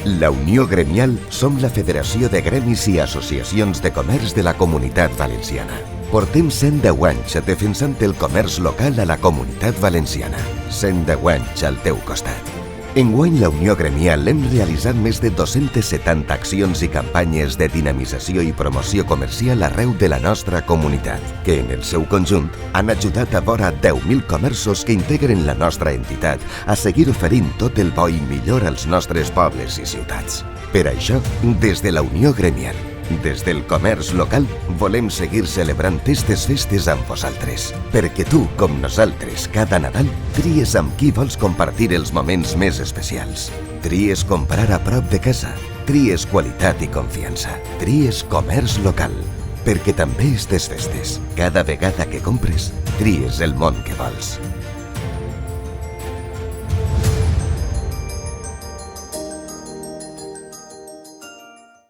La Unió Gremial som la Federació de Gremis i Associacions de Comerç de la Comunitat Valenciana. Portem 110 anys defensant el comerç local a la Comunitat Valenciana. 110 anys al teu costat. Enguany la Unió Gremial hem realitzat més de 270 accions i campanyes de dinamització i promoció comercial arreu de la nostra comunitat, que en el seu conjunt han ajudat a vora 10.000 comerços que integren la nostra entitat a seguir oferint tot el bo i millor als nostres pobles i ciutats. Per això, des de la Unió Gremial, des del comerç local, volem seguir celebrant aquestes festes amb vosaltres, perquè tu, com nosaltres, cada Nadal, tries amb qui vols compartir els moments més especials. Tries comprar a prop de casa, tries qualitat i confiança, tries comerç local, perquè també aquestes festes, cada vegada que compres, tries el món que vols.